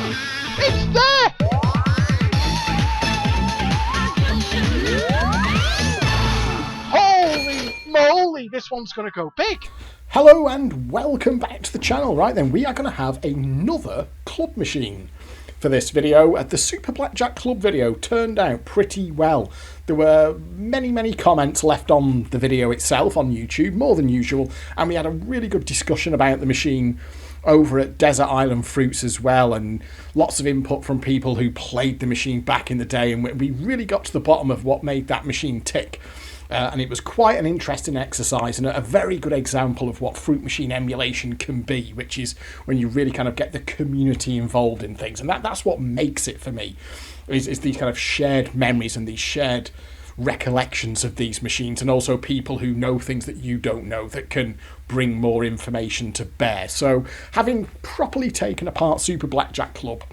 It's there! Holy moly, this one's going to go big. Hello and welcome back to the channel. Right then, we are going to have another club machine for this video. The Super Blackjack Club video turned out pretty well. There were many comments left on the video itself on YouTube, more than usual, and we had a really good discussion about the machine over at Desert Island Fruits as well, and lots of input from people who played the machine back in the day, and we really got to the bottom of what made that machine tick. And it was quite an interesting exercise and a very good example of what fruit machine emulation can be, which is when you really kind of get the community involved in things. And that's what makes it for me, is these kind of shared memories and these shared recollections of these machines, and also people who know things that you don't know that can bring more information to bear. So having properly taken apart Super Blackjack Club,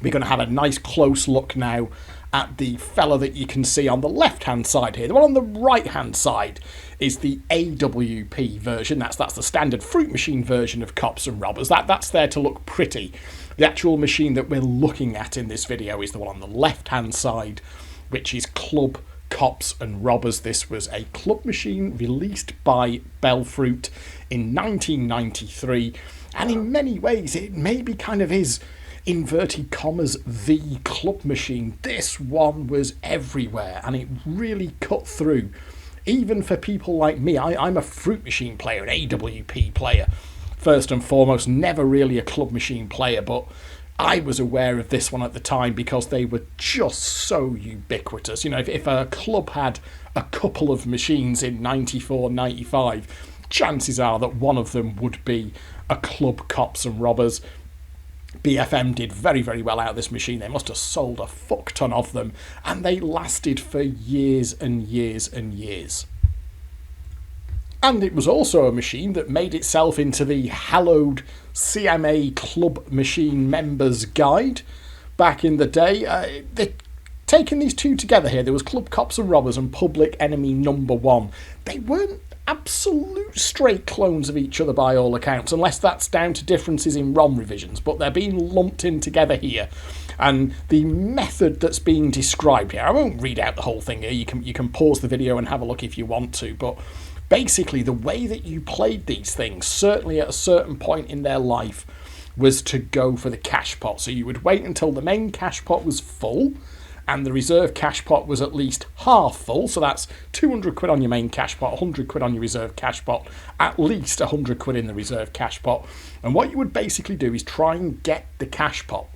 we're going to have a nice close look now at the fella that you can see on the left hand side here. The one on the right hand side is the AWP version. That's the standard fruit machine version of Cops and Robbers. That's there to look pretty. The actual machine that we're looking at in this video is the one on the left hand side, which is Club Cops and Robbers. This was a club machine released by Bellfruit in 1993, and in many ways it maybe kind of is, inverted commas, the club machine. This one was everywhere and it really cut through, even for people like me. I'm a fruit machine player, an AWP player first and foremost, never really a club machine player, but I was aware of this one at the time because they were just so ubiquitous. You know, if a club had a couple of machines in 94, 95, chances are that one of them would be a Club Cops and Robbers. BFM did very well out of this machine. They must have sold a fuck ton of them, and they lasted for years and years and years. And it was also a machine that made itself into the hallowed CMA Club Machine Members Guide back in the day. They're taking these two together here. There was Club Cops and Robbers and Public Enemy #1. They weren't absolute straight clones of each other by all accounts, unless that's down to differences in ROM revisions, but they're being lumped in together here. And the method that's being described here, I won't read out the whole thing here, you can pause the video and have a look if you want to, but basically the way that you played these things, certainly at a certain point in their life, was to go for the cash pot. So you would wait until the main cash pot was full and the reserve cash pot was at least half full, so that's 200 quid on your main cash pot, 100 quid on your reserve cash pot, at least 100 quid in the reserve cash pot. And what you would basically do is try and get the cash pot.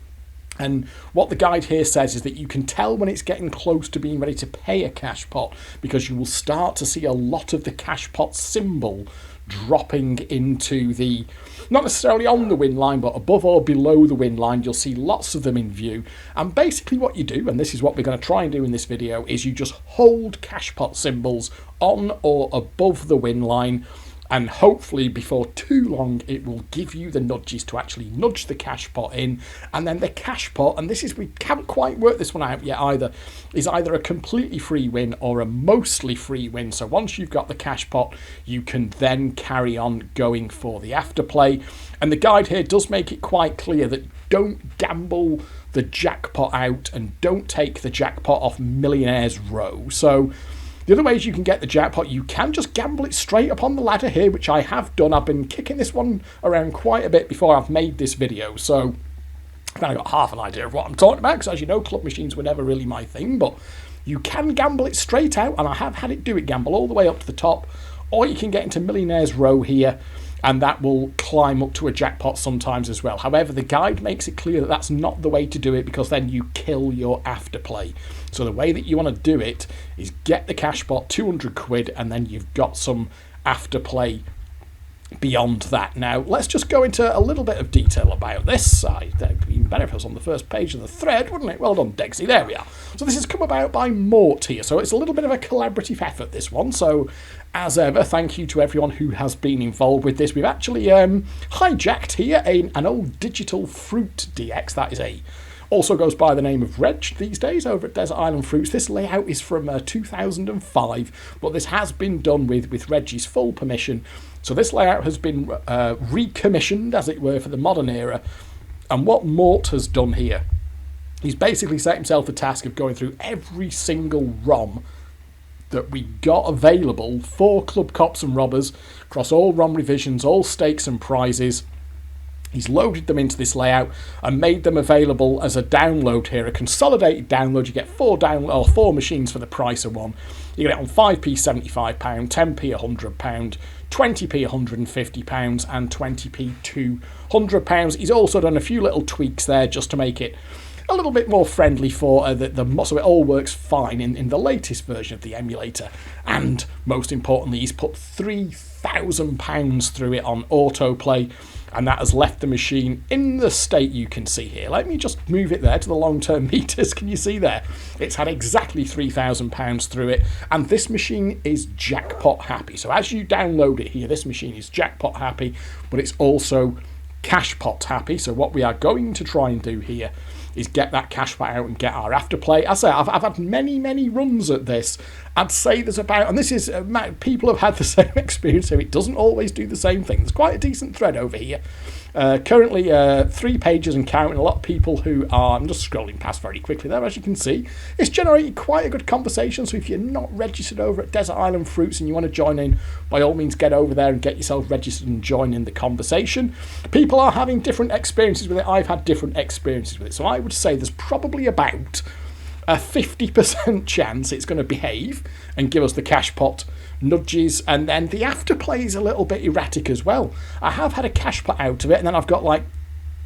And what the guide here says is that you can tell when it's getting close to being ready to pay a cash pot, because you will start to see a lot of the cash pot symbol dropping into the, not necessarily on the win line, but above or below the win line. You'll see lots of them in view. And basically what you do, and this is what we're going to try and do in this video, is you just hold cash pot symbols on or above the win line, and hopefully before too long it will give you the nudges to actually nudge the cash pot in. And then the cash pot, and this is, we haven't quite worked this one out yet either, is either a completely free win or a mostly free win. So once you've got the cash pot, you can then carry on going for the afterplay. And the guide here does make it quite clear that don't gamble the jackpot out and don't take the jackpot off Millionaire's row. So the other ways you can get the jackpot, you can just gamble it straight up on the ladder here, which I have done. I've been kicking this one around quite a bit before I've made this video, so I've kind of got half an idea of what I'm talking about, because as you know, club machines were never really my thing, but you can gamble it straight out, and I have had it do it gamble all the way up to the top, or you can get into Millionaire's row here, and that will climb up to a jackpot sometimes as well. However, the guide makes it clear that that's not the way to do it, because then you kill your afterplay. So the way that you want to do it is get the cash pot, 200 quid, and then you've got some afterplay beyond that. Now, let's just go into a little bit of detail about this. It'd be even better if it was on the first page of the thread, wouldn't it? Well done, Degsy. There we are. So this has come about by Mort here. So it's a little bit of a collaborative effort, this one. So as ever, thank you to everyone who has been involved with this. We've actually hijacked here an old digital fruit DX. That is also goes by the name of Reg these days over at Desert Island Fruits. This layout is from 2005, but this has been done with Reggie's full permission. So this layout has been recommissioned, as it were, for the modern era And what Mort has done here, he's basically set himself the task of going through every single ROM that we got available for Club Cops and Robbers across all ROM revisions, all stakes and prizes. He's loaded them into this layout and made them available as a download here, a consolidated download. You get four machines for the price of one. You get it on 5p £75, 10p £100, 20p £150 and 20p £200. He's also done a few little tweaks there just to make it a little bit more friendly for so it all works fine in the latest version of the emulator. And most importantly, he's put £3,000 through it on autoplay, and that has left the machine in the state you can see here. Let me just move it there to the long-term meters. Can you see there? It's had exactly £3,000 through it, and this machine is jackpot happy. So as you download it here, this machine is jackpot happy, but it's also Cashpot happy. So what we are going to try and do here is get that Cashpot out and get our afterplay. As I say, I've had many runs at this. I'd say there's about, and this is, people have had the same experience, so it doesn't always do the same thing. There's quite a decent thread over here. Currently 3 pages and counting. A lot of people who are, I'm just scrolling past very quickly there, as you can see. It's generated quite a good conversation, so if you're not registered over at Desert Island Fruits and you want to join in, by all means get over there and get yourself registered and join in the conversation. People are having different experiences with it. I've had different experiences with it, so I would say there's probably about a 50% chance it's going to behave and give us the Cashpot nudges, and then the afterplay is a little bit erratic as well. I have had a Cashpot out of it, and then I've got like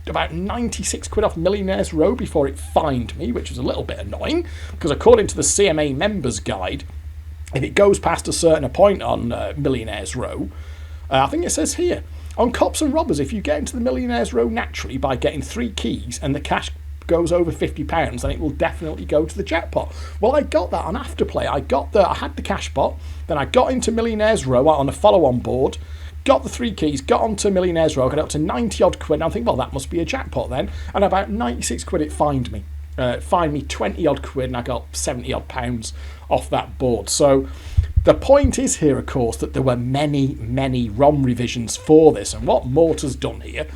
about 96 quid off Millionaire's Row before it fined me, which was a little bit annoying, because according to the CMA members guide, if it goes past a certain point on Millionaire's Row, I think it says here, on Cops and Robbers, if you get into the Millionaire's Row naturally by getting 3 keys and the cash goes over £50, then it will definitely go to the jackpot. Well, I got that on afterplay. I had the Cashpot, then I got into Millionaire's Row on a follow-on board, got the 3 keys, got onto Millionaire's Row, got up to 90 odd quid, and I think, well, that must be a jackpot then, and about 96 quid it fined me. Fined me 20 odd quid, and I got 70 odd pounds off that board. So the point is here, of course, that there were many ROM revisions for this, and what Mort has done here,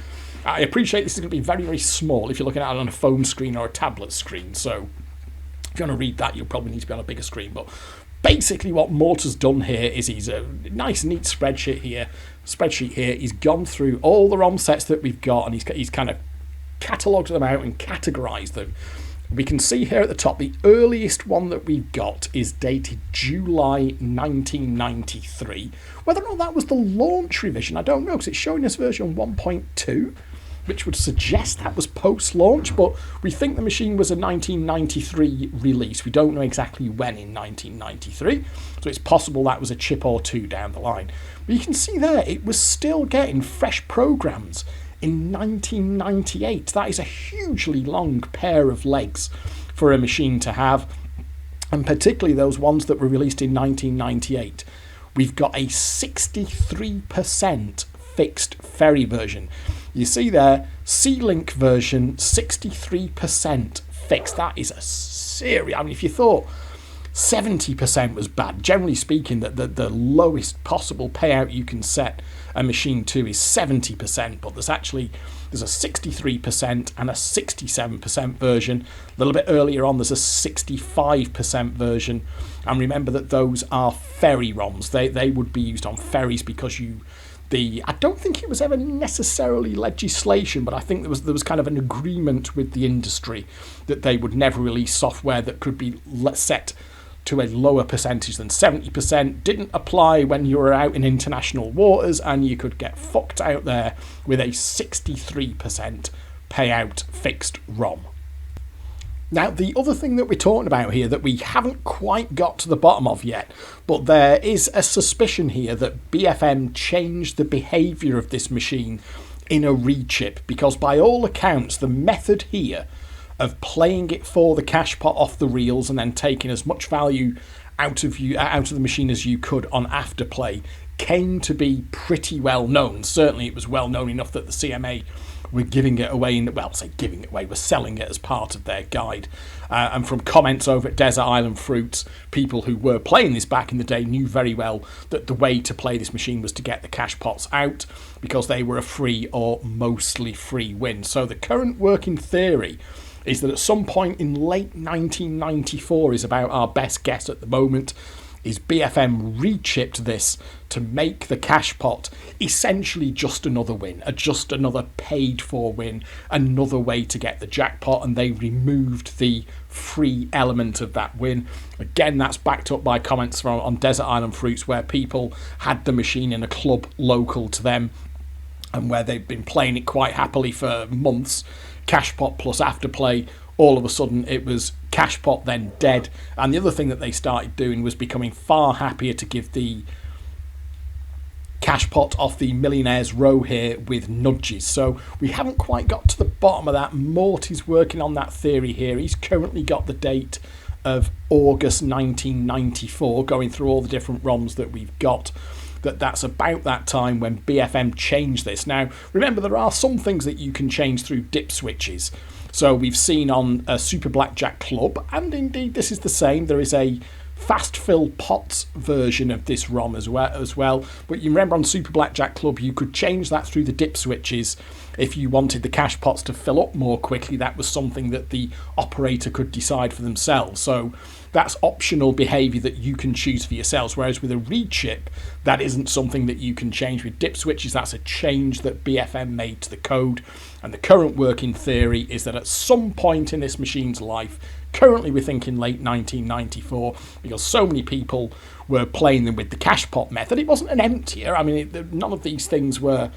I appreciate this is going to be very small if you're looking at it on a phone screen or a tablet screen, so if you want to read that, you'll probably need to be on a bigger screen. But basically what Mort has done here is he's a nice neat spreadsheet here. He's gone through all the ROM sets that we've got, and he's kind of catalogued them out and categorised them. We can see here at the top, the earliest one that we've got is dated July 1993. Whether or not that was the launch revision, I don't know, because it's showing us version 1.2, which would suggest that was post-launch, but we think the machine was a 1993 release. We don't know exactly when in 1993, so it's possible that was a chip or two down the line. But you can see there, it was still getting fresh programs in 1998. That is a hugely long pair of legs for a machine to have, and particularly those ones that were released in 1998. We've got a 63% fixed ferry version. You see there, C-Link version, 63% fixed. That is a serious, I mean, if you thought 70% was bad, generally speaking, that the lowest possible payout you can set a machine to is 70%, but there's a 63% and a 67% version. A little bit earlier on, there's a 65% version, and remember that those are ferry ROMs. They would be used on ferries because I don't think it was ever necessarily legislation, but I think there was kind of an agreement with the industry that they would never release software that could be set to a lower percentage than 70%. Didn't apply when you were out in international waters, and you could get fucked out there with a 63% payout fixed ROM. Now, the other thing that we're talking about here that we haven't quite got to the bottom of yet, but there is a suspicion here that BFM changed the behaviour of this machine in a rechip, because by all accounts, the method here of playing it for the Cashpot off the reels and then taking as much value out of the machine as you could on afterplay came to be pretty well known. Certainly it was well known enough that the CMA were giving it away, well, say giving it away, were selling it as part of their guide. And from comments over at Desert Island Fruits, people who were playing this back in the day knew very well that the way to play this machine was to get the Cashpots out, because they were a free or mostly free win. So the current working theory is that at some point in late 1994 is about our best guess at the moment, is BFM rechipped this to make the Cashpot essentially just another win, just another paid for win, another way to get the jackpot, and they removed the free element of that win. Again, that's backed up by comments on Desert Island Fruits, where people had the machine in a club local to them and where they'd been playing it quite happily for months. Cashpot plus afterplay, all of a sudden it was Cashpot then dead. And the other thing that they started doing was becoming far happier to give the Cashpot off the Millionaire's row here with nudges. So we haven't quite got to the bottom of that. Mort is working on that theory here. He's currently got the date of August 1994, going through all the different ROMs that we've got. That's about that time when BFM changed this. Now, remember, there are some things that you can change through dip switches. So we've seen on a Super Blackjack Club, and indeed this is the same, there is a fast fill pots version of this ROM as well. But you remember on Super Blackjack Club, you could change that through the dip switches. If you wanted the cash pots to fill up more quickly, that was something that the operator could decide for themselves. So that's optional behaviour that you can choose for yourselves. Whereas with a rechip, that isn't something that you can change with dip switches. That's a change that BFM made to the code. And the current working theory is that at some point in this machine's life, currently we're thinking late 1994, because so many people were playing them with the Cashpot method. It wasn't an emptier. I mean, none of these things were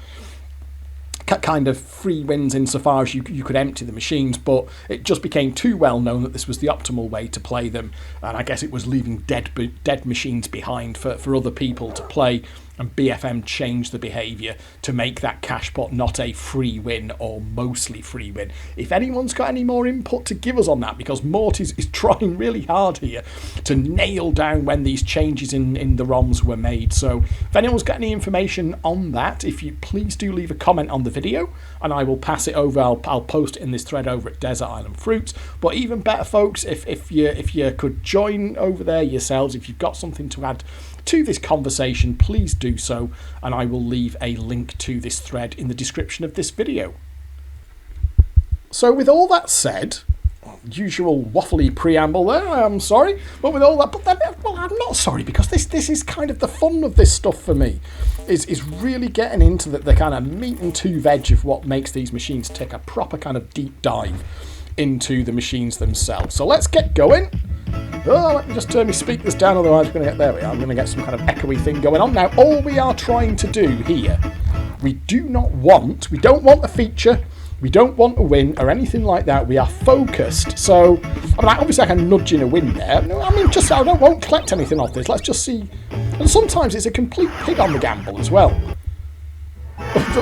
kind of free wins insofar as you could empty the machines, but it just became too well known that this was the optimal way to play them, and I guess it was leaving dead machines behind for other people to play, and BFM changed the behaviour to make that Cashpot not a free win or mostly free win. If anyone's got any more input to give us on that, because Mort is trying really hard here to nail down when these changes in the ROMs were made. So if anyone's got any information on that, if you please do leave a comment on the video and I will pass it over. I'll post it in this thread over at Desert Island Fruits. But even better, folks, if you could join over there yourselves, if you've got something to add to this conversation, please do so, and I will leave a link to this thread in the description of this video. So with all that said, usual waffly preamble there, I'm sorry, but with all that, well, I'm not sorry, because this is kind of the fun of this stuff for me, is really getting into the kind of meat and two veg of what makes these machines take a proper kind of deep dive into the machines themselves. So let's get going. Oh, let me just turn my speakers down, otherwise we're going to get, there we are, I'm going to get some kind of echoey thing going on. Now, all we are trying to do here, we don't want a feature, we don't want a win or anything like that. We are focused. So, I mean, obviously I can nudge in a win there. I mean, just I won't collect anything off this. Let's just see. And sometimes it's a complete pig on the gamble as well.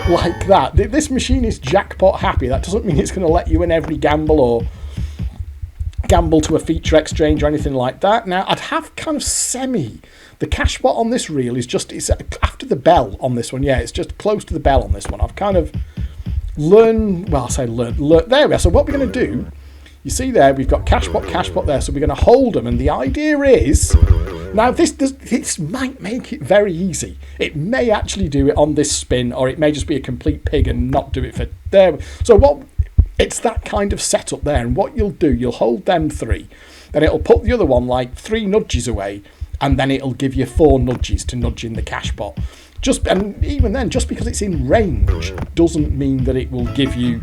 Like that. This machine is jackpot happy. That doesn't mean it's going to let you in every gamble or gamble to a feature exchange or anything like that. Now, I'd have kind of the Cashpot on this reel is it's after the bell on this one. Yeah, it's just close to the bell on this one. I've kind of learned, there we are. So what we're going to do, you see there, we've got Cashpot there, so we're going to hold them, and the idea is, now this might make it very easy. It may actually do it on this spin, or it may just be a complete pig and not do it for there. So it's that kind of setup there, and what you'll do, you'll hold them three, then it'll put the other one like 3 nudges away, and then it'll give you 4 nudges to nudge in the Cashpot. And even then, just because it's in range doesn't mean that it will give you.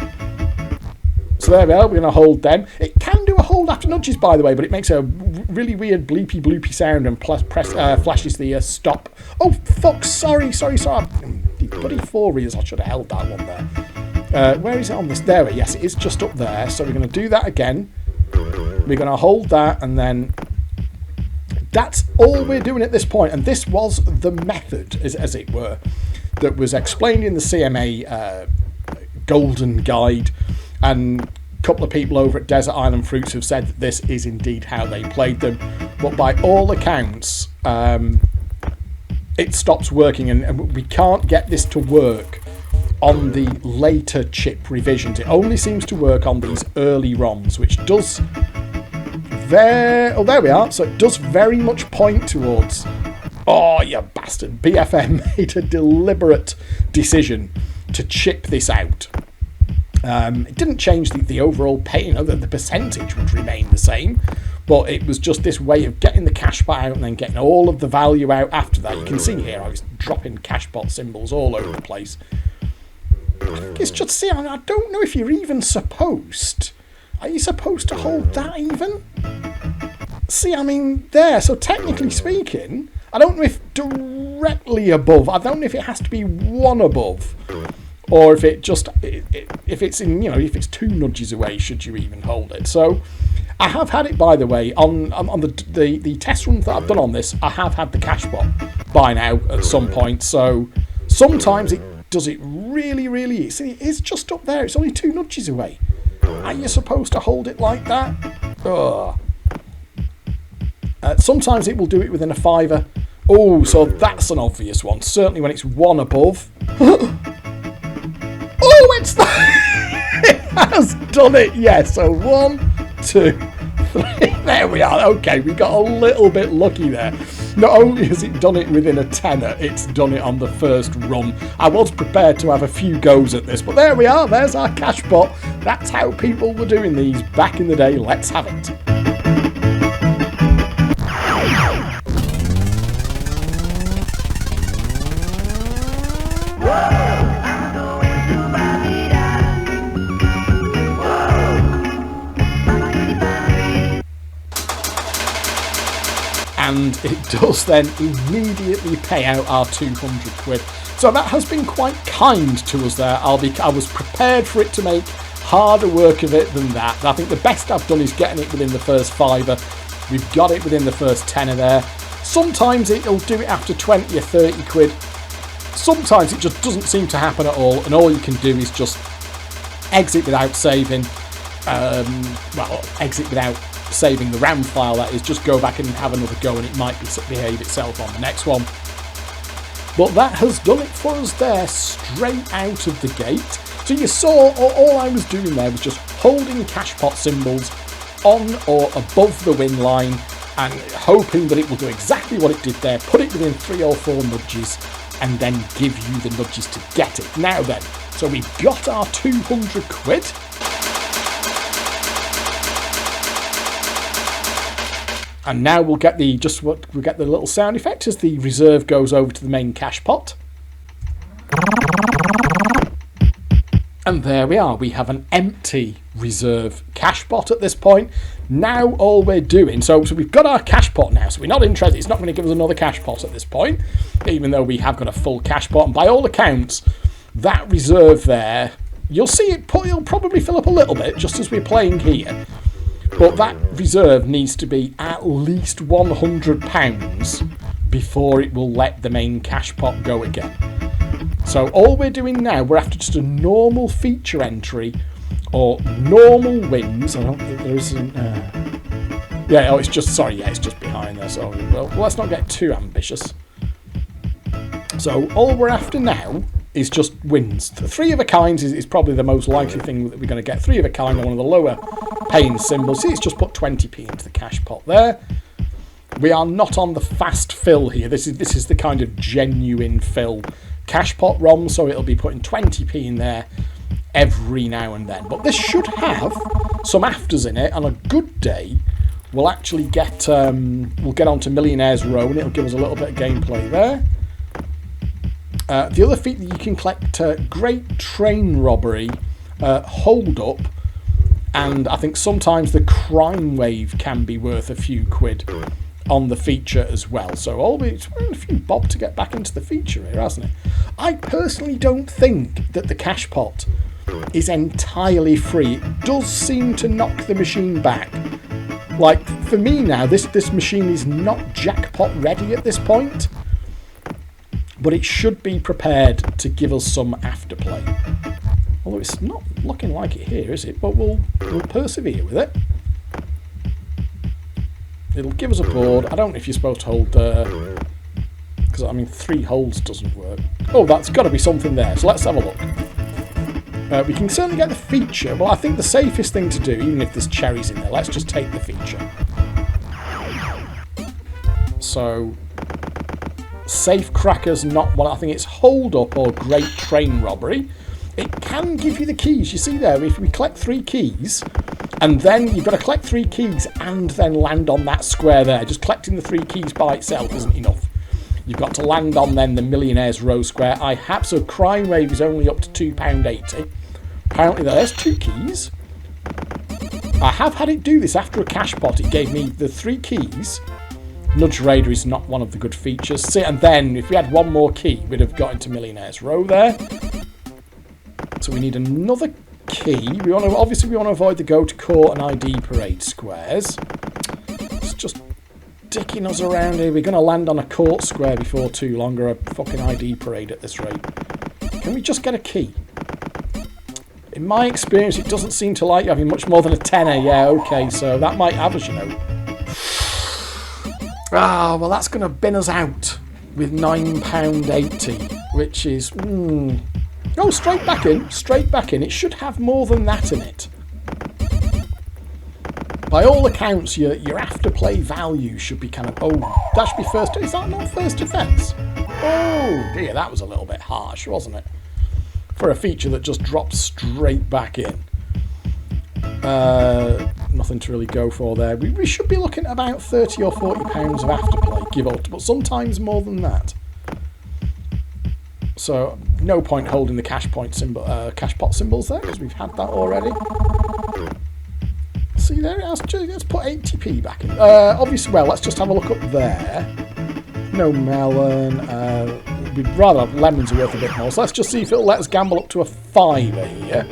So there we are, we're going to hold them. It can do a hold after nudges, by the way, but it makes a really weird bleepy bloopy sound and flashes the stop. Oh, fuck, sorry. The bloody 4 reels, I should have held that one there. Where is it on this? There, yes, it is just up there. So we're going to do that again. We're going to hold that, and then that's all we're doing at this point. And this was the method, as it were, that was explained in the CMA Golden Guide. And a couple of people over at Desert Island Fruits have said that this is indeed how they played them. But by all accounts, it stops working, and we can't get this to work on the later chip revisions. It only seems to work on these early ROMs, which does there we are. So it does very much point towards, oh, you bastard, BFM made a deliberate decision to chip this out. It didn't change the overall pay, the percentage would remain the same, but it was just this way of getting the Cashpot out and then getting all of the value out after that. You can see here I was dropping Cashpot symbols all over the place. It's just, see, I don't know if you're even supposed. Are you supposed to hold that even? See, I mean, there. So technically speaking, I don't know if directly above. I don't know if it has to be one above, or if it just if it's in, if it's 2 nudges away, should you even hold it? So I have had it, by the way, on the test runs that I've done on this. I have had the Cashpot by now at some point. So sometimes it does it really. See, it is just up there. It's only 2 nudges away. Are you supposed to hold it like that? Ugh. Sometimes it will do it within a 5. Oh, so that's an obvious one. Certainly when it's 1 above. Oh, it's that! It has done it, yes. So 1, 2, 3. There we are. Okay, we got a little bit lucky there. Not only has it done it within a tenner, it's done it on the first run. I was prepared to have a few goes at this, but there we are. There's our Cashpot. That's how people were doing these back in the day. Let's have it. And it does then immediately pay out our 200 quid. So that has been quite kind to us there. I was prepared for it to make harder work of it than that. I think the best I've done is getting it within the first 5. We've got it within the first 10 there. Sometimes it'll do it after 20 or 30 quid. Sometimes it just doesn't seem to happen at all, and all you can do is just exit without saving. Exit without saving the RAM file, that is. Just go back and have another go, and it might behave itself on the next one. But that has done it for us there, straight out of the gate. So you saw all I was doing there was just holding Cashpot symbols on or above the win line and hoping that it will do exactly what it did there, put it within 3 or 4 nudges, and then give you the nudges to get it. Now then, so we've got our 200 quid. And now we'll get the little sound effect as the reserve goes over to the main Cashpot. And there we are. We have an empty reserve Cashpot at this point. Now all we're doing, so we've got our Cashpot now, so we're not interested. It's not going to give us another Cashpot at this point, even though we have got a full Cashpot. And by all accounts, that reserve there, you'll see it'll probably fill up a little bit, just as we're playing here. But that reserve needs to be at least £100 before it will let the main Cashpot go again. So all we're doing now, we're after just a normal feature entry or normal wins. I don't think there isn't. It's just behind there. So well, let's not get too ambitious. So all we're after now is just wins. 3 of a kind is probably the most likely thing that we're going to get. 3 of a kind on one of the lower paying symbols. See, it's just put 20p into the Cashpot there. We are not on the fast fill here. This is the kind of genuine fill Cashpot ROM, so it'll be putting 20p in there every now and then. But this should have some afters in it. On a good day, we'll actually get onto Millionaire's row, and it'll give us a little bit of gameplay there. The other feat that you can collect, Great Train Robbery, Hold Up, and I think sometimes the Crime Wave can be worth a few quid on the feature as well. So it's a few bob to get back into the feature here, hasn't it? I personally don't think that the Cashpot is entirely free. It does seem to knock the machine back. Like, for me now, this machine is not jackpot ready at this point, but it should be prepared to give us some afterplay. Although it's not looking like it here, is it? But we'll persevere with it. It'll give us a board. I don't know if you're supposed to hold, because I mean 3 holds doesn't work. Oh, that's got to be something there. So let's have a look. We can certainly get the feature. Well, I think the safest thing to do, even if there's cherries in there, let's just take the feature. So, safe cracker's not one. I think it's hold up or great train robbery. It can give you the keys. You see there, if we collect 3 keys, and then you've got to collect 3 keys and then land on that square there. Just collecting the 3 keys by itself isn't enough. You've got to land on then the Millionaire's row square. I have, so crime wave is only up to £2.80. Apparently there's 2 keys. I have had it do this after a Cashpot. It gave me the 3 keys. Nudge Raider is not one of the good features. See, and then if we had 1 more key, we'd have got into Millionaire's row there. So we need another key. We want to avoid the go to court and ID parade squares. It's just dicking us around here. We're going to land on a court square before too long, or a fucking ID parade at this rate. Can we just get a key? In my experience, it doesn't seem to like you having much more than a tenner. Yeah, okay, so that might have us, you know. Ah, well, that's going to bin us out with £9.80, which is... Oh, straight back in. Straight back in. It should have more than that in it. By all accounts, your afterplay value should be kind of... Oh, that should be first... Is that not first offence? Oh, dear, that was a little bit harsh, wasn't it? For a feature that just drops straight back in. Nothing to really go for there. We should be looking at about £30 or £40 of afterplay, give or take, but sometimes more than that. So, no point holding the Cashpot symbols there, because we've had that already. See there, let's put 80p back in. Obviously, well, let's just have a look up there. No melon. We'd rather have lemons are worth a bit more. So let's just see if it'll let us gamble up to a 5 here.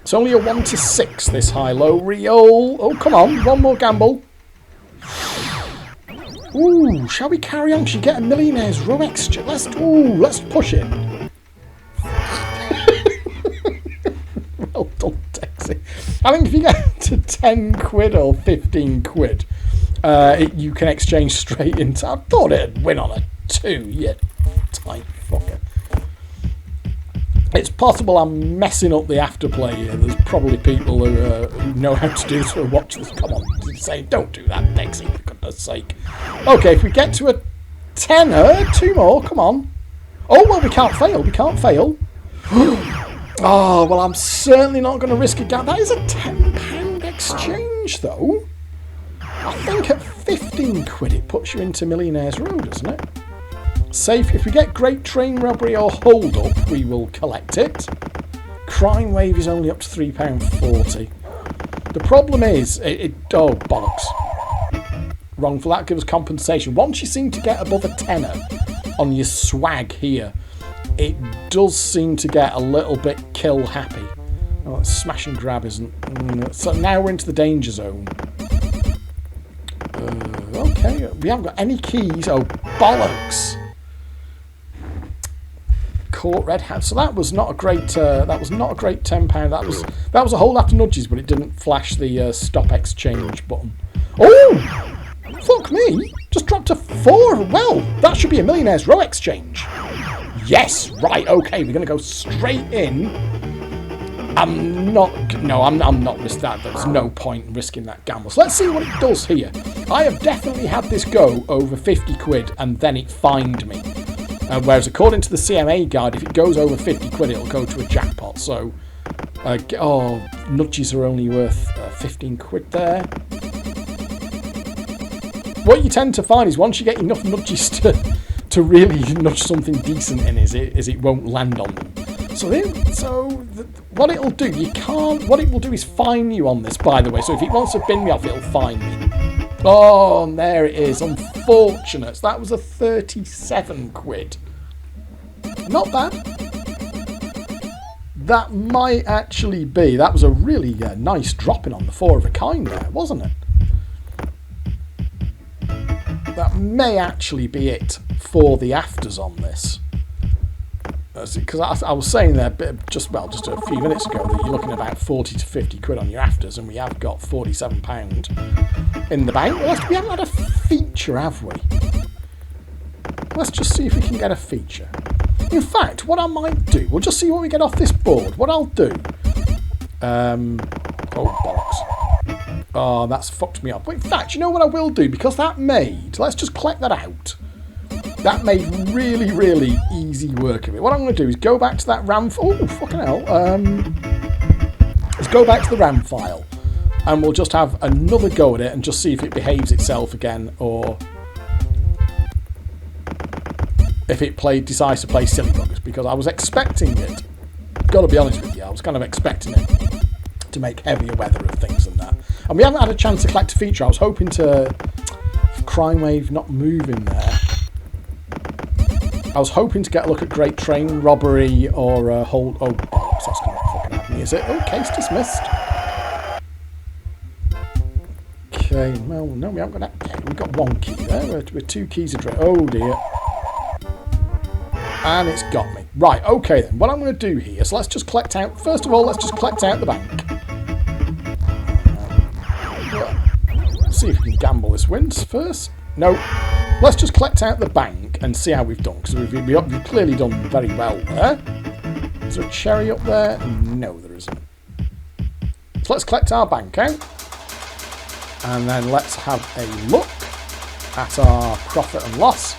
It's only a 1 to 6, this high-low. Real. Oh, come on, 1 more gamble. Ooh, shall we carry on? Should we get a Millionaire's row extra? Let's push it. Well done, Degsy. I think if you get to 10 quid or 15 quid, you can exchange straight into... I thought it'd win on a 2, you tight fucker. It's possible I'm messing up the afterplay here. There's probably people who know how to do this who watch this. Come on, say, don't do that, Degsy, for goodness sake. Okay, if we get to a tenner, 2 more, come on. Oh, well, we can't fail, Oh, well, I'm certainly not going to risk it down. That is a £10 exchange, though. I think at 15 quid it puts you into Millionaire's row, doesn't it? Safe. If we get great train robbery or hold up, we will collect it. Crime wave is only up to £3.40. The problem is, oh, bollocks. Wrong for that. Give us compensation. Once you seem to get above a tenner on your swag here, it does seem to get a little bit kill happy. Oh, smash and grab isn't. So now we're into the danger zone. Okay, we haven't got any keys. Oh, bollocks! Court red hat. So that was not a great. That was not a great £10. That was a whole lot of nudges, but it didn't flash the stop exchange button. Oh, fuck me! Just dropped to 4. Well, that should be a Millionaire's row exchange. Yes, right. Okay, we're going to go straight in. I'm not risking that. There's no point in risking that gamble. So let's see what it does here. I have definitely had this go over 50 quid and then it fined me. Whereas according to the CMA guide, if it goes over 50 quid, it'll go to a jackpot. So, nudges are only worth 15 quid there. What you tend to find is once you get enough nudges to really nudge something decent in, is it won't land on them. What it'll do, what it will do is fine you on this, by the way. So if it wants to bin me off, it'll fine me. Oh, and there it is. Unfortunate. So that was a 37 quid. Not bad. That might actually be. That was a really nice dropping on the 4 of a kind there, wasn't it? That may actually be it for the afters on this. Because I was saying there just a few minutes ago that you're looking at about 40 to 50 quid on your afters, and we have got £47 in the bank. Well, we haven't had a feature, have we? Let's just see if we can get a feature. In fact, what I might do, we'll just see what we get off this board. What I'll do... oh, bollocks. Oh, that's fucked me up. But in fact, you know what I will do? Because that made... Let's just collect that out. That made really, really easy work of it. What I'm going to do is go back to that RAM... Oh, fucking hell. Let's go back to the RAM file. And we'll just have another go at it and just see if it behaves itself again, or if it decides to play silly buggers, because I was expecting it. Got to be honest with you, I was kind of expecting it to make heavier weather of things than that. And we haven't had a chance to collect a feature. I was hoping to... Crime Wave not moving there. I was hoping to get a look at Great Train Robbery or Hold... Oh, bollocks, that's going to fucking happen, is it? Oh, case dismissed. Okay, well, no, we haven't got that. Okay, we've got one key there. We're 2 keys adrift. Oh, dear. And it's got me. Right, okay then. What I'm going to do here, so let's just collect out... First of all, let's just collect out the bank. Let's see if we can gamble this wins first. No. Let's just collect out the bank and see how we've done, because we've clearly done very well there. Is there a cherry up there? No, there isn't. So let's collect our bank out. And then let's have a look at our profit and loss.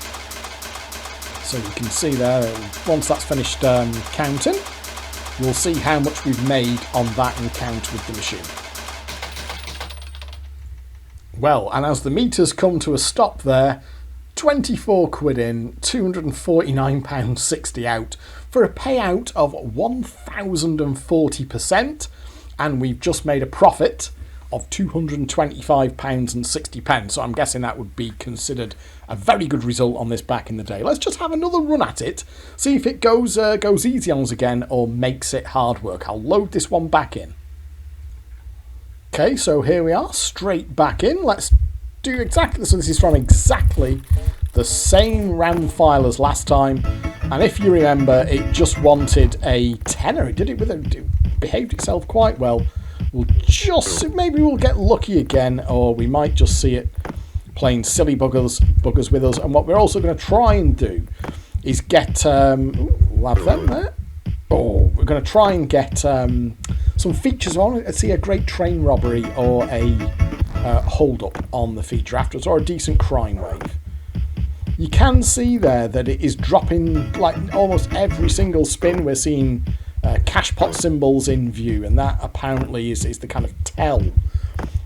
So you can see there, once that's finished counting, we'll see how much we've made on that encounter with the machine. Well, and as the meters come to a stop there, 24 quid in, £249.60 out, for a payout of 1,040%, and we've just made a profit of £225.60. So I'm guessing that would be considered a very good result on this back in the day. Let's just have another run at it, see if it goes easy on us again or makes it hard work. I'll load this one back in. Okay, so here we are, straight back in. Let's do exactly, so this is from exactly the same RAM file as last time. And if you remember, it just wanted a tenner. It did it with it behaved itself quite well. We'll just, maybe we'll get lucky again, or we might just see it playing silly buggers with us. And what we're also going to try and do is get, we'll have them there. Oh, we're going to try and get some features on. Let's see a Great Train Robbery or a hold up on the feature afterwards, or a decent crime wave. You can see there that it is dropping, like almost every single spin we're seeing Cashpot symbols in view, and that apparently is the kind of tell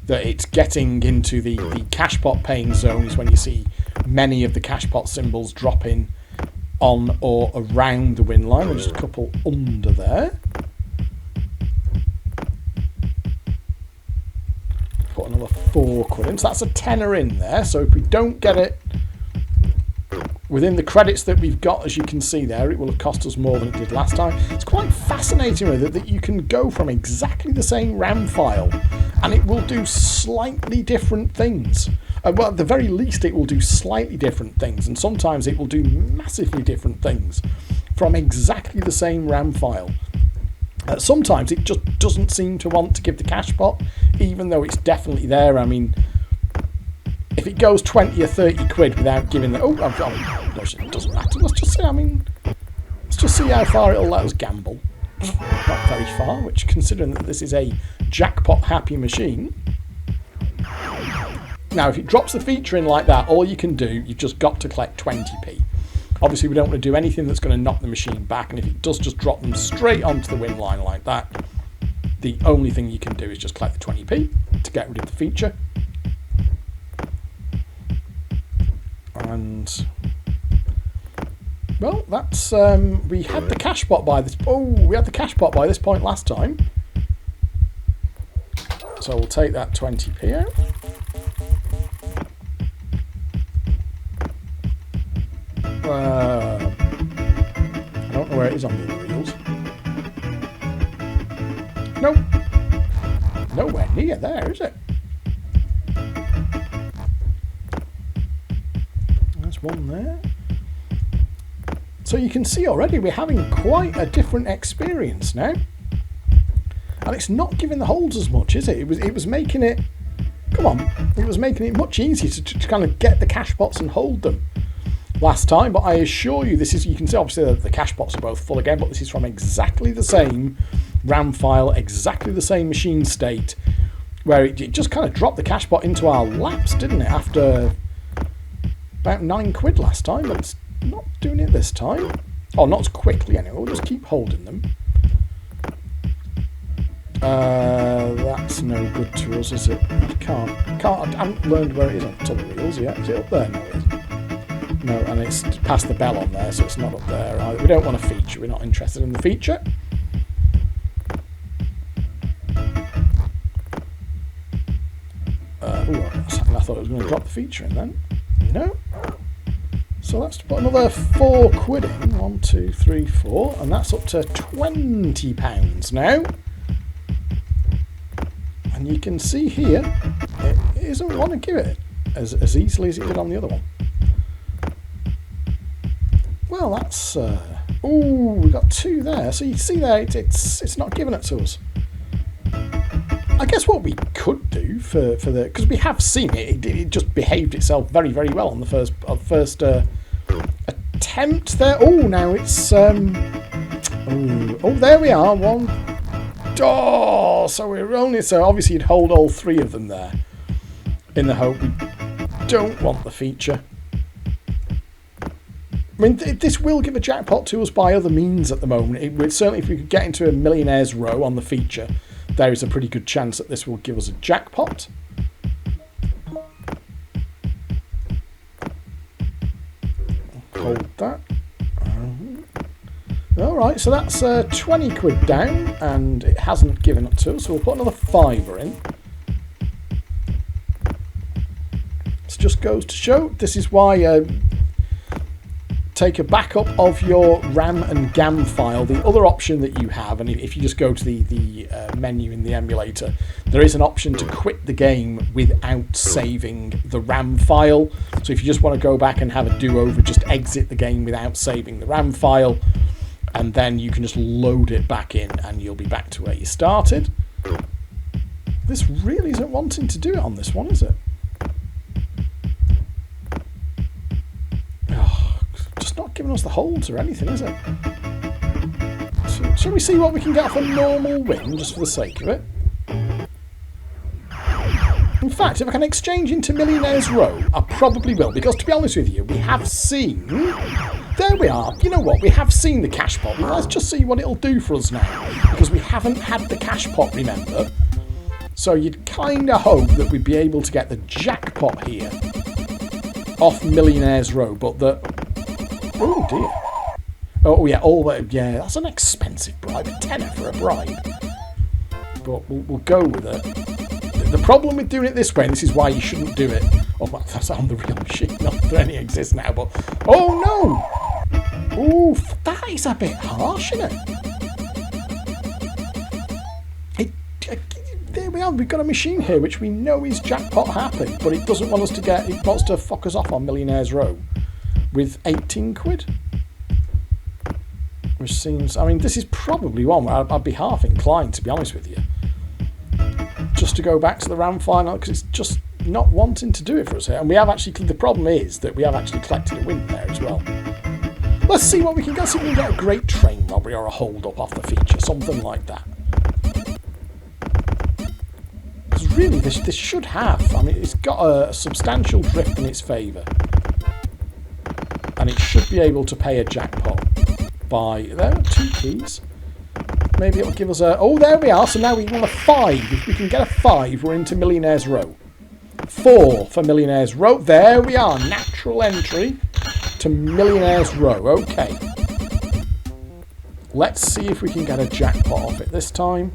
that it's getting into the Cashpot paying zones when you see many of the Cashpot symbols dropping on or around the win line. There's just a couple under there. Put another 4 quid in, so that's a tenner in there. So if we don't get it within the credits that we've got, as you can see there, it will have cost us more than it did last time. It's quite fascinating with it that you can go from exactly the same RAM file and it will do slightly different things. Well, at the very least, it will do slightly different things, and sometimes it will do massively different things from exactly the same RAM file. Sometimes it just doesn't seem to want to give the Cashpot, even though it's definitely there. I mean, if it goes 20 or 30 quid without giving the... Oh, it doesn't matter. Let's just see, let's just see how far it'll let us gamble. Not very far, which, considering that this is a jackpot happy machine. Now, if it drops the feature in like that, all you can do, you've just got to collect 20p. Obviously, we don't want to do anything that's going to knock the machine back, and if it does just drop them straight onto the win line like that, the only thing you can do is just collect the 20p to get rid of the feature. And, well, that's, we had the Cashpot by this, we had the Cashpot by this point last time. So we'll take that 20p out. I don't know where it is on the other reels. Nope. Nowhere near there, is it? There's one there. So you can see already we're having quite a different experience now. And it's not giving the holds as much, is it? It was making it... Come on. It was making it much easier to kind of get the Cashpots and hold them. last time, but I assure you this is, you can see obviously the cash pots are both full again, but this is from exactly the same RAM file, exactly the same machine state, where it just kind of dropped the cash pot into our laps, didn't it, after about £9 last time, but it's not doing it this time. Oh, not as quickly anyway, we'll just keep holding them. That's no good to us, is it? I haven't learned where it is on top of the wheels yet. Is it up there? No, it isn't. No, and it's past the bell on there, so it's not up there either. We don't want a feature, we're not interested in the feature. I thought it was going to drop the feature in then. No. So let's put another £4 in. 1, 2, 3, 4, and that's up to £20 now. And you can see here, it doesn't want to give it as easily as it did on the other one. Well, that's we got 2 there. So you see there, it's not giving it to us. I guess what we could do for the, because we have seen it just behaved itself very, very well on the first attempt there. Oh, now it's there we are. 1. Oh, so obviously you'd hold all 3 of them there in the hope we don't want the feature. I mean, this will give a jackpot to us by other means at the moment. It would certainly, if we could get into a Millionaire's row on the feature, there is a pretty good chance that this will give us a jackpot. Hold that. Alright, so that's £20 down, and it hasn't given it to us, so we'll put another £5 in. This just goes to show, this is why take a backup of your RAM and GAM file. The other option that you have, and if you just go to the menu in the emulator, there is an option to quit the game without saving the RAM file. So if you just want to go back and have a do-over, just exit the game without saving the RAM file, and then you can just load it back in and you'll be back to where you started. This really isn't wanting to do it on this one, is it? Not giving us the holds or anything, is it? So, shall we see what we can get off a normal win, just for the sake of it? In fact, if I can exchange into Millionaire's Row, I probably will, because to be honest with you, we have seen... There we are. You know what? We have seen the cash pot. Let's just see what it'll do for us now, because we haven't had the cash pot, remember? So you'd kind of hope that we'd be able to get the jackpot here off Millionaire's Row, but the... Oh dear. Oh yeah, yeah, that's an expensive bribe. A tenner for a bribe. But we'll go with it. The problem with doing it this way, and this is why you shouldn't do it. Oh, well, that's on the real machine. Not that any exists now, but... Oh no! Ooh, that is a bit harsh, isn't it? There we are. We've got a machine here which we know is jackpot happy, but it doesn't want us to get... It wants to fuck us off on Millionaire's Row with £18. Which seems... I mean, this is probably one where I'd be half inclined, to be honest with you, just to go back to the RAM final, because it's just not wanting to do it for us here. And we have actually... The problem is that we have actually collected a win there as well. Let's see what we can get. See if we can get a great train robbery or a hold-up off the feature. Something like that. Because really, this should have... I mean, it's got a substantial drift in its favour. And it should be able to pay a jackpot by... There are 2 keys. Maybe it'll give us a... Oh, there we are. So now we want a 5. If we can get a 5, we're into Millionaire's Row. 4 for Millionaire's Row. There we are. Natural entry to Millionaire's Row. Okay. Let's see if we can get a jackpot off it this time.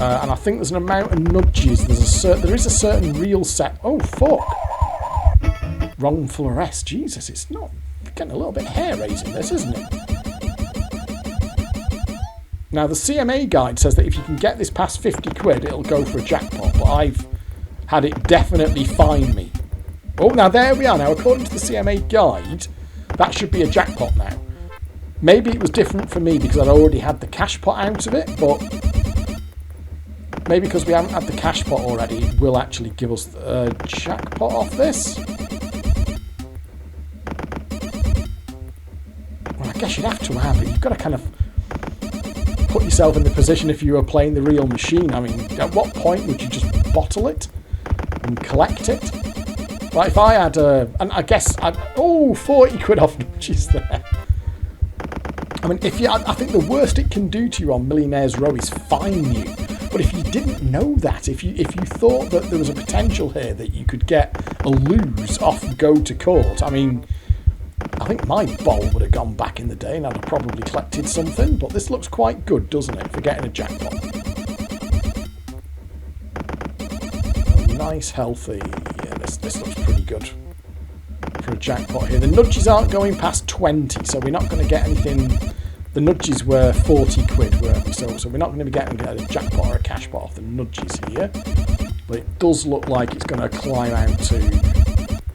And I think there's an amount of nudges. There is a certain real set... Oh, fuck. Wrongful arrest. Jesus, it's not... Getting a little bit hair-raising this, isn't it? Now, the CMA guide says that if you can get this past £50, it'll go for a jackpot, but I've had it definitely fine me. Oh, now there we are. Now, according to the CMA guide, that should be a jackpot now. Maybe it was different for me because I'd already had the cash pot out of it, but maybe because we haven't had the cash pot already, it will actually give us a jackpot off this. guess you'd have to have it. You've got to kind of put yourself in the position if you were playing the real machine. I mean, at what point would you just bottle it and collect it? Like if I had and I guess, 40 quid off nudges there. I mean, I think the worst it can do to you on Millionaire's Row is fine you. But if you didn't know that, if you thought that there was a potential here that you could get a lose off go to court, I mean, I think my bowl would have gone back in the day and I'd have probably collected something. But this looks quite good, doesn't it, for getting a jackpot? Nice, healthy. Yeah, this looks pretty good for a jackpot here. The nudges aren't going past 20, so we're not going to get anything. The nudges were 40 quid, weren't we? So we're not going to be getting a jackpot or a cashpot off the nudges here. But it does look like it's going to climb out to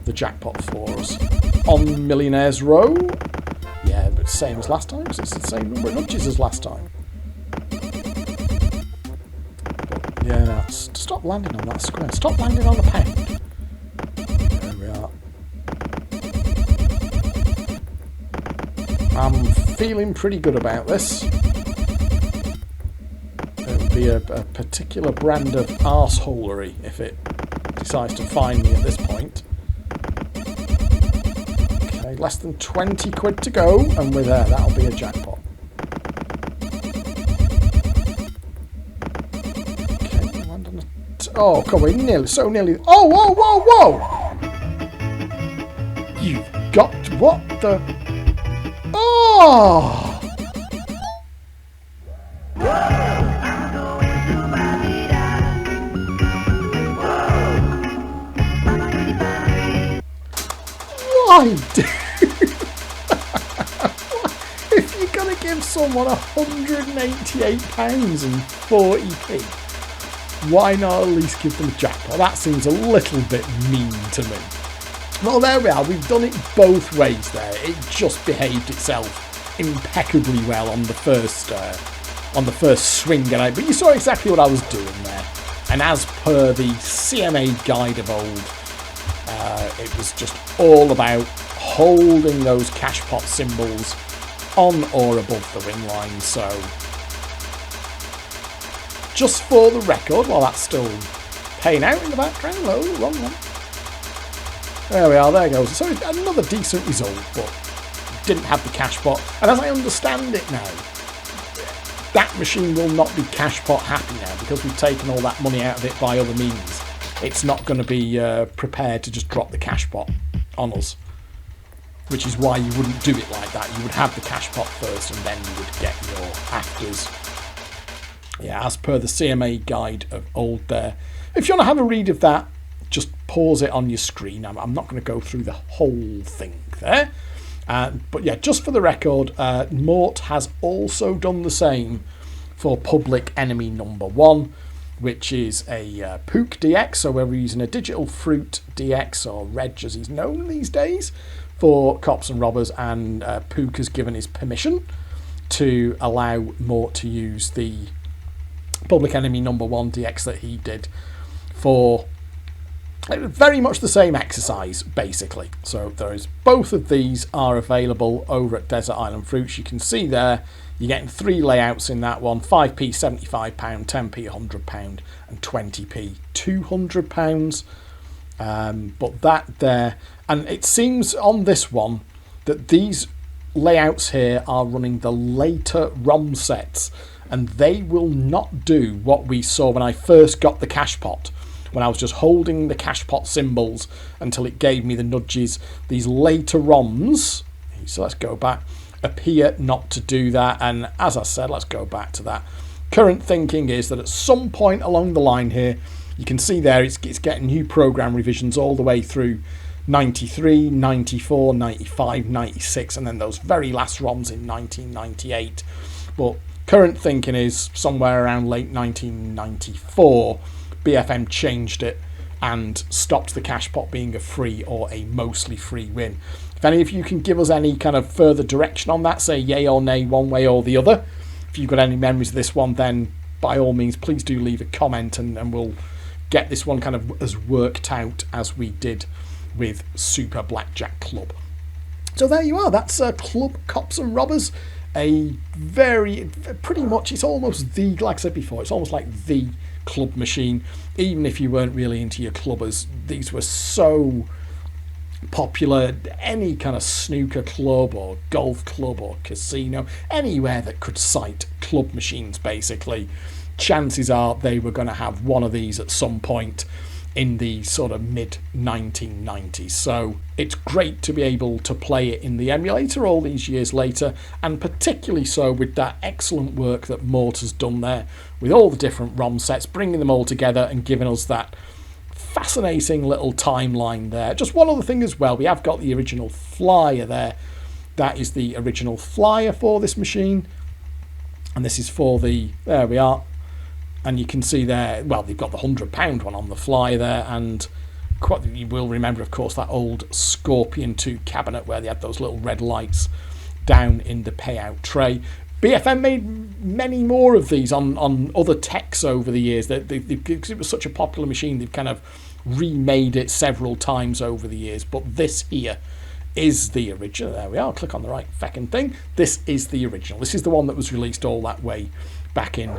the jackpot for us. On Millionaire's Row, yeah, but same as last time, because it's the same number of nudges as last time. But yeah, stop landing on that square. Stop landing on the pound. There we are. I'm feeling pretty good about this. It would be a particular brand of arseholery if it decides to find me at this point. Okay, less than 20 quid to go, and we're there. That'll be a jackpot. Okay, land on oh, come on, nearly, so nearly. Oh, whoa, whoa, whoa! You've got what the? Oh! Why, dude? If you're going to give someone £188.40p, why not at least give them a jackpot? That seems a little bit mean to me. Well, there we are. We've done it both ways there. It just behaved itself impeccably well on the first swing. But you saw exactly what I was doing there. And as per the CMA guide of old, it was just all about holding those cashpot symbols on or above the win line. So, just for the record, while that's still paying out in the background, oh, wrong one. There we are, there goes. So another decent result, but didn't have the cashpot. And as I understand it now, that machine will not be cashpot happy now because we've taken all that money out of it by other means. It's not going to be prepared to just drop the cashpot on us, which is why you wouldn't do it like that. You would have the cashpot first and then you would get your afters. Yeah, as per the CMA guide of old there. If you want to have a read of that, just pause it on your screen. I'm not going to go through the whole thing there. But yeah, just for the record, Mort has also done the same for public enemy number 1, which is a Pook DX. So we're using a digital fruit DX, or Reg as he's known these days, for cops and robbers. And Pook has given his permission to allow Mort to use the public enemy number 1 DX that he did for very much the same exercise, basically. So there's both of these are available over at Desert Island Fruits. You can see there you're getting 3 layouts in that one: 5p £75, 10p £100, and 20p £200. But that there, and it seems on this one that these layouts here are running the later ROM sets, and they will not do what we saw when I first got the Cashpot, when I was just holding the Cashpot symbols until it gave me the nudges. These later ROMs, so let's go back, appear not to do that. And as I said, let's go back to that. Current thinking is that at some point along the line here, you can see there it's getting new program revisions all the way through 93, 94, 95, 96, and then those very last ROMs in 1998. But current thinking is somewhere around late 1994, BFM changed it and stopped the Cashpot being a free or a mostly free win. If any of you can give us any kind of further direction on that, say yay or nay one way or the other, if you've got any memories of this one, then by all means please do leave a comment, and we'll get this one kind of as worked out as we did with Super Blackjack Club. So there you are. That's Club Cops and Robbers. A pretty much, it's almost like I said before, it's almost like the club machine. Even if you weren't really into your clubbers, these were so popular. Any kind of snooker club or golf club or casino, anywhere that could cite club machines, basically, chances are they were going to have one of these at some point in the sort of mid 1990s. So it's great to be able to play it in the emulator all these years later, and particularly so with that excellent work that Mort has done there with all the different ROM sets, bringing them all together and giving us that fascinating little timeline there. Just one other thing as well, we have got the original flyer there. That is the original flyer for this machine, and this is for the, there we are. And you can see there, well, they've got the £100 one on the fly there, and you will remember, of course, that old Scorpion 2 cabinet where they had those little red lights down in the payout tray. BFM made many more of these on other techs over the years. Because it was such a popular machine, they've kind of remade it several times over the years. But this here is the original. There we are, click on the right feckin' thing. This is the original. This is the one that was released all that way back in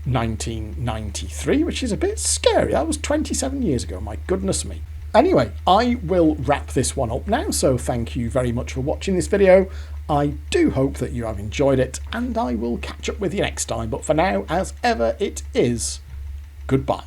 1993, which is a bit scary. That was 27 years ago, my goodness me. Anyway, I will wrap this one up now, so thank you very much for watching this video. I do hope that you have enjoyed it, and I will catch up with you next time. But for now, as ever, it is goodbye.